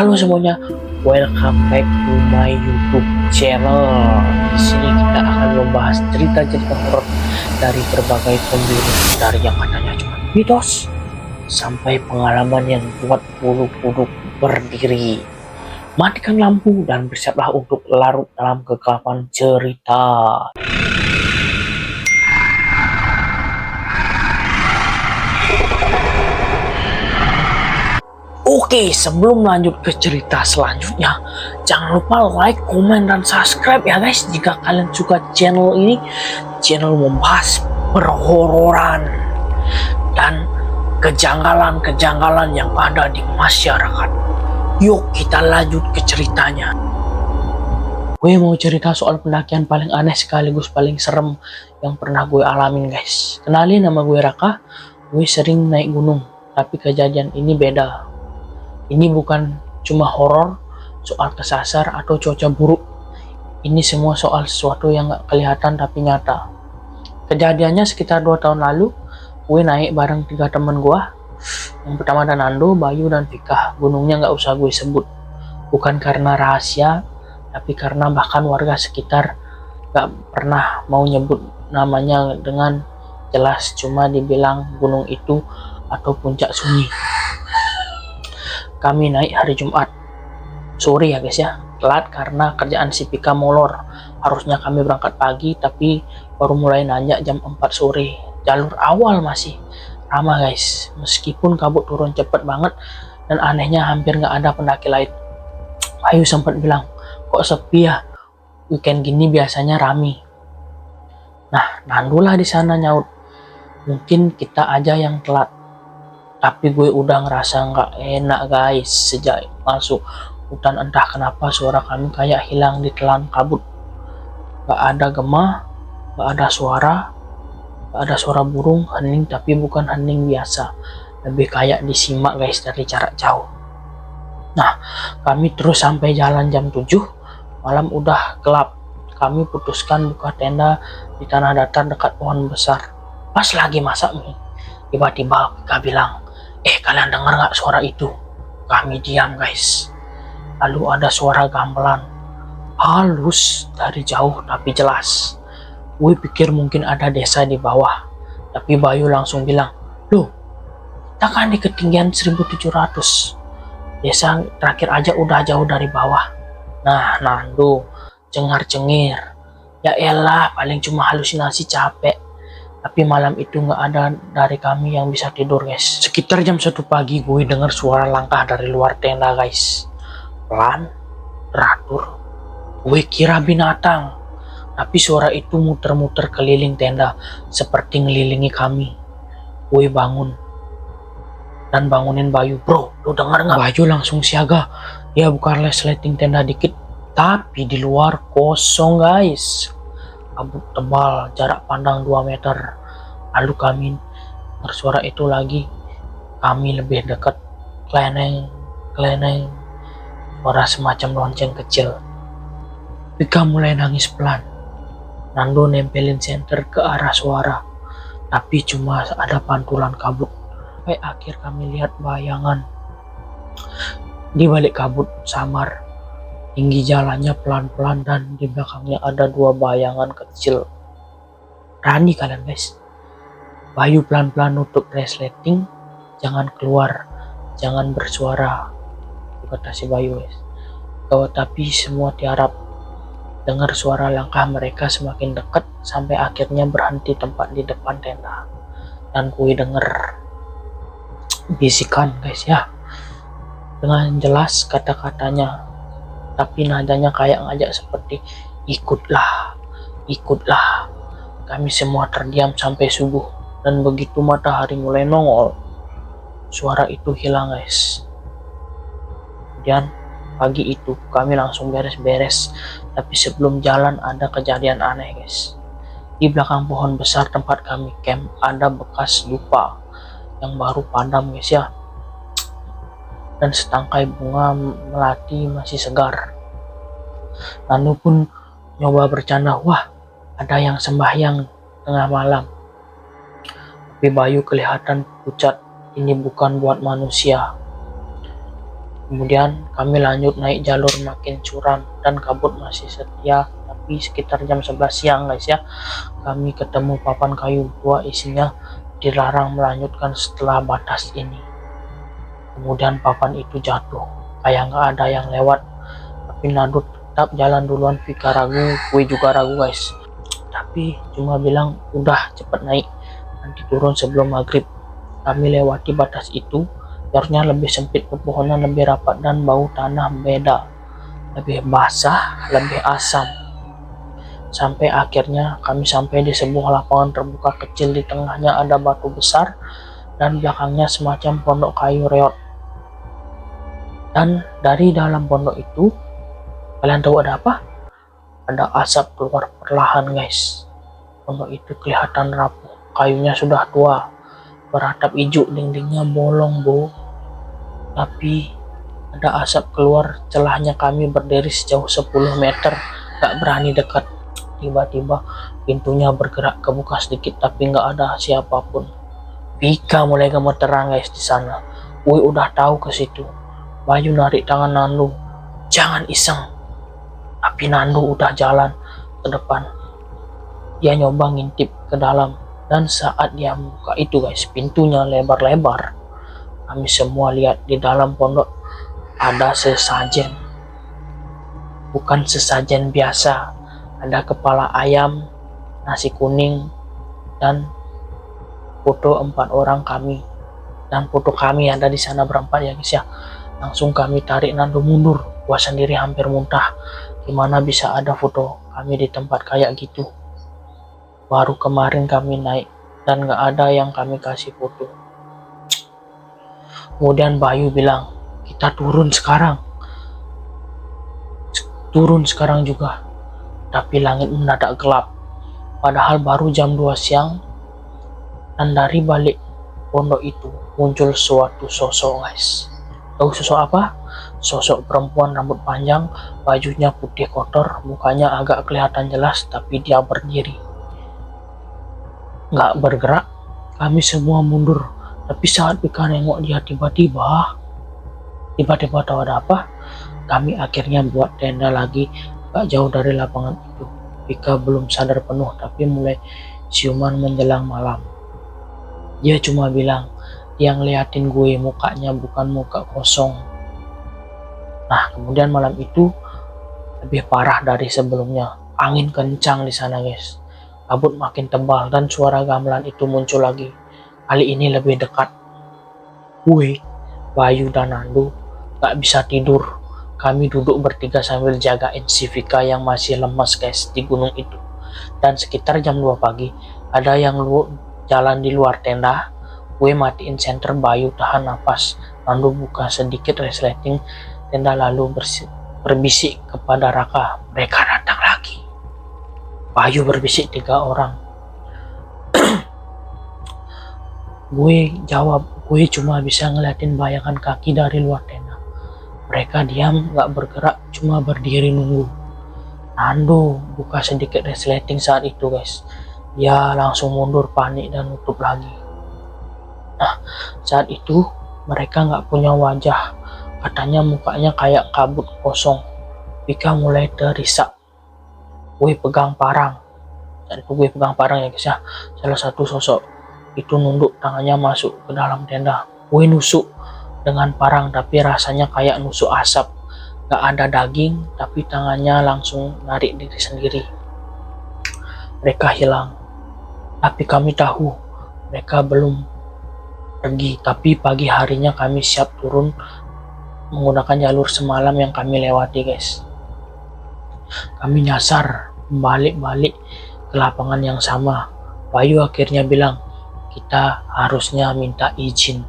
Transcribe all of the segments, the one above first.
Halo semuanya, welcome back to my YouTube channel. Di sini kita akan membahas cerita-cerita horor dari berbagai pemburu, dari yang katanya cuma mitos sampai pengalaman yang buat bulu kuduk berdiri. Matikan lampu dan bersiaplah untuk larut dalam kegelapan cerita. Oke, sebelum lanjut ke cerita selanjutnya, jangan lupa like, komen, dan subscribe ya guys. Jika kalian suka channel ini, channel membahas perhororan dan kejanggalan-kejanggalan yang ada di masyarakat. Yuk kita lanjut ke ceritanya. Gue mau cerita soal pendakian paling aneh sekaligus paling serem yang pernah gue alamin guys. Kenalin, nama gue Raka. Gue sering naik gunung, tapi kejadian ini beda. Ini bukan cuma horor, soal kesasar atau cuaca buruk. Ini semua soal sesuatu yang gak kelihatan tapi nyata. Kejadiannya sekitar 2 tahun lalu, gue naik bareng 3 temen gue. Yang pertama ada Nando, Bayu, dan Vika. Gunungnya gak usah gue sebut. Bukan karena rahasia, tapi karena bahkan warga sekitar gak pernah mau nyebut namanya dengan jelas. Cuma dibilang gunung itu atau puncak sunyi. Kami naik hari Jumat sore ya guys ya, telat karena kerjaan si Pika molor. Harusnya kami berangkat pagi tapi baru mulai nanjak jam 4 sore. Jalur awal masih ramah guys, meskipun kabut turun cepet banget dan anehnya hampir nggak ada pendaki lain. Ayu sempat bilang, kok sepi ya, weekend gini biasanya rame. Nah, Nandulah di sana nyaut, mungkin kita aja yang telat. Tapi gue udah ngerasa nggak enak guys. Sejak masuk hutan entah kenapa suara kami kayak hilang ditelan kabut. Gak ada gema, gak ada suara, gak ada suara burung, hening tapi bukan hening biasa. Lebih kayak disimak guys dari jarak jauh. Nah, kami terus sampai jalan jam 7, malam udah gelap. Kami putuskan buka tenda di tanah datar dekat pohon besar. Pas lagi masak mie, tiba-tiba Pika bilang, kalian dengar nggak suara itu? Kami diam guys. Lalu ada suara gamelan halus dari jauh tapi jelas. Gue pikir mungkin ada desa di bawah, tapi Bayu langsung bilang, loh, kita kan di ketinggian 1700. Desa terakhir aja udah jauh dari bawah. Nah, Nando cengar-cengir, ya elah paling cuma halusinasi capek. Tapi malam itu nggak ada dari kami yang bisa tidur guys. Sekitar jam 1 pagi gue dengar suara langkah dari luar tenda guys. Pelan, teratur. Gue kira binatang. Tapi suara itu muter-muter keliling tenda seperti ngelilingi kami. Gue bangun dan bangunin Bayu. Bro, lu dengar nggak? Bayu langsung siaga. Ya buka resleting tenda dikit. Tapi di luar kosong guys. Kabut tebal, jarak pandang 2 meter. Lalu kami bersuara itu lagi. Kami lebih dekat. Kleneng, kleneng. Suara semacam lonceng kecil. Pika mulai nangis pelan. Nando nempelin senter ke arah suara. Tapi cuma ada pantulan kabut. Sampai akhir kami lihat bayangan. Di balik kabut samar. Tinggi jalannya pelan-pelan dan di belakangnya ada 2 bayangan kecil. Berani kalian guys. Bayu pelan-pelan nutup resleting. Jangan keluar, jangan bersuara, kata si Bayu guys. Tapi semua tiarap. Dengar suara langkah mereka semakin dekat sampai akhirnya berhenti tempat di depan tenda. Dan gue denger bisikan guys ya. Dengan jelas kata-katanya. Tapi nadanya kayak ngajak seperti ikutlah, ikutlah. Kami semua terdiam sampai subuh. Dan begitu matahari mulai nongol, suara itu hilang guys. Kemudian pagi itu kami langsung beres-beres. Tapi sebelum jalan ada kejadian aneh guys. Di belakang pohon besar tempat kami camp ada bekas dupa yang baru padam guys ya. Dan setangkai bunga melati masih segar. Nando pun nyoba bercanda, wah ada yang sembahyang tengah malam. Tapi Bayu kelihatan pucat, ini bukan buat manusia. Kemudian kami lanjut naik jalur makin curam dan kabut masih setia, tapi sekitar jam 11 siang guys ya, kami ketemu papan kayu tua, isinya dilarang melanjutkan setelah batas ini. Kemudian papan itu jatuh, kayak nggak ada yang lewat, tapi Nando tetap jalan duluan. Vika ragu, gue juga ragu guys, tapi cuma bilang udah cepet naik, nanti turun sebelum maghrib. Kami lewati batas itu, jalurnya lebih sempit, pepohonan lebih rapat, dan bau tanah beda, lebih basah, lebih asam. Sampai akhirnya kami sampai di sebuah lapangan terbuka kecil, di tengahnya ada batu besar dan belakangnya semacam pondok kayu reot. Dan dari dalam pondok itu, kalian tahu ada apa? Ada asap keluar perlahan guys. Pondok itu kelihatan rapuh, kayunya sudah tua, beratap hijau, dindingnya bolong bu. Tapi ada asap keluar celahnya. Kami berdiri sejauh 10 meter, gak berani dekat. Tiba-tiba pintunya bergerak, kebuka sedikit, tapi gak ada siapapun. Vika mulai gemeteran guys di sana. Gue udah tahu ke situ. Bayu narik tangan Nando, jangan iseng. Tapi Nando udah jalan ke depan. Dia nyoba ngintip ke dalam, dan saat dia buka itu guys, pintunya lebar-lebar. Kami semua lihat di dalam pondok ada sesajen. Bukan sesajen biasa. Ada kepala ayam, nasi kuning, dan foto 4 orang kami. Dan foto kami ada di sana berempat ya guys ya. Langsung kami tarik Nando mundur. Gua sendiri hampir muntah. Gimana bisa ada foto kami di tempat kayak gitu? Baru kemarin kami naik dan gak ada yang kami kasih foto. Kemudian Bayu bilang, kita turun sekarang. Turun sekarang juga. Tapi langit mendadak gelap. Padahal baru jam 2 siang. Dan dari balik pondok itu muncul suatu sosok guys. Tahu sosok apa? Sosok perempuan rambut panjang, bajunya putih kotor, mukanya agak kelihatan jelas, tapi dia berdiri. Nggak bergerak. Kami semua mundur. Tapi saat Vika nengok dia, tiba-tiba tahu ada apa? Kami akhirnya buat tenda lagi, gak jauh dari lapangan itu. Vika belum sadar penuh, tapi mulai siuman menjelang malam. Dia cuma bilang, dia ngeliatin gue, mukanya bukan muka kosong. Nah, kemudian malam itu lebih parah dari sebelumnya. Angin kencang di sana guys. Kabut makin tebal dan suara gamelan itu muncul lagi. Kali ini lebih dekat. Gue, Bayu, dan Nando gak bisa tidur. Kami duduk bertiga sambil jagain si Vika yang masih lemas guys di gunung itu. Dan sekitar jam 2 pagi, ada yang jalan di luar tenda. Gue matiin senter, Bayu tahan napas. Nando buka sedikit resleting tenda lalu berbisik kepada Raka, mereka datang lagi. Bayu berbisik 3 orang. Gue jawab, gue cuma bisa ngeliatin bayangan kaki dari luar tenda. Mereka diam, gak bergerak, cuma berdiri nunggu. Nando buka sedikit resleting saat itu guys. Dia langsung mundur panik dan nutup lagi. Nah, saat itu mereka gak punya wajah. Katanya mukanya kayak kabut kosong. Vika mulai terisak. Gue pegang parang. Saat itu gue pegang parang ya guys ya. Salah satu sosok itu nunduk tangannya masuk ke dalam tenda. Gue nusuk dengan parang, tapi rasanya kayak nusuk asap. Gak ada daging, tapi tangannya langsung narik diri sendiri. Mereka hilang. Tapi kami tahu mereka belum pergi. Tapi pagi harinya kami siap turun menggunakan jalur semalam yang kami lewati guys. Kami nyasar balik-balik ke lapangan yang sama. Bayu akhirnya bilang, kita harusnya minta izin.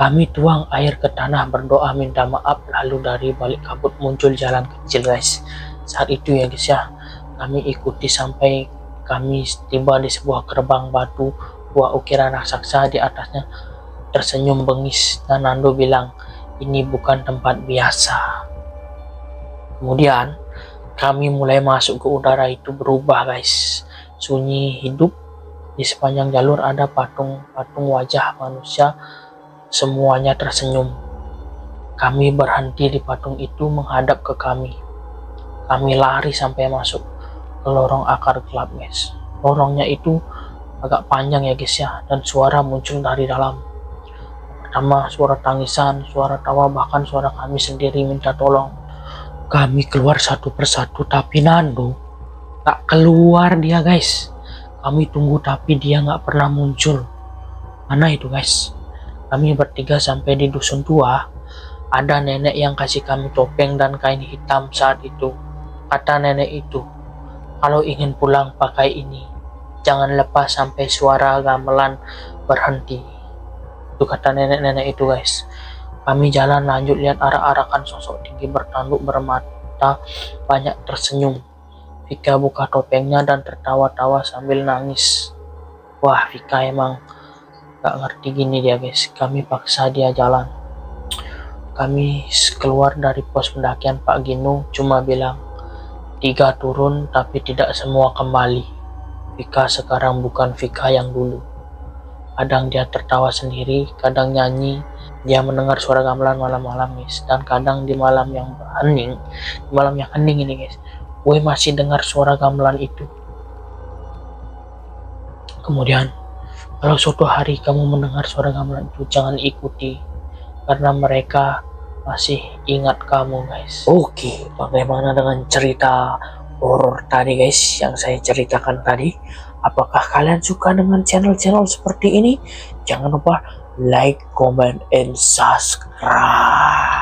Kami tuang air ke tanah, berdoa minta maaf, lalu dari balik kabut muncul jalan kecil guys. Saat itu ya guys ya, kami ikuti sampai kami tiba di sebuah gerbang batu, buah ukiran raksasa, di atasnya tersenyum bengis, dan Nando bilang, ini bukan tempat biasa. Kemudian kami mulai masuk ke udara itu berubah guys, sunyi hidup. Di sepanjang jalur ada patung-patung wajah manusia, semuanya tersenyum. Kami berhenti di patung itu menghadap ke kami. Kami lari sampai masuk ke lorong akar gelap, guys. Lorongnya itu agak panjang ya guys ya, dan suara muncul dari dalam. Pertama suara tangisan, suara tawa, bahkan suara kami sendiri minta tolong. Kami keluar satu persatu, tapi Nando gak keluar dia guys. Kami tunggu tapi dia gak pernah muncul. Mana itu guys? Kami bertiga sampai di dusun tua. Ada nenek yang kasih kami topeng dan kain hitam saat itu. Kata nenek itu, kalau ingin pulang pakai ini. Jangan lepas sampai suara gamelan berhenti. Itu kata nenek-nenek itu guys. Kami jalan lanjut, lihat arak-arakan sosok tinggi bertanduk bermata banyak tersenyum. Vika buka topengnya dan tertawa-tawa sambil nangis. Wah, Vika emang gak ngerti gini dia guys. Kami paksa dia jalan. Kami keluar dari pos pendakian, Pak Gino cuma bilang, 3 turun tapi tidak semua kembali. Vika sekarang bukan Vika yang dulu. Kadang dia tertawa sendiri, kadang nyanyi. Dia mendengar suara gamelan malam-malam guys. Dan kadang di malam yang hening ini guys, gue masih dengar suara gamelan itu. Kemudian, kalau suatu hari kamu mendengar suara gamelan itu, jangan ikuti, karena mereka masih ingat kamu guys. Oke, bagaimana dengan cerita horor tadi guys yang saya ceritakan tadi? Apakah kalian suka dengan channel-channel seperti ini? Jangan lupa like, comment, and subscribe.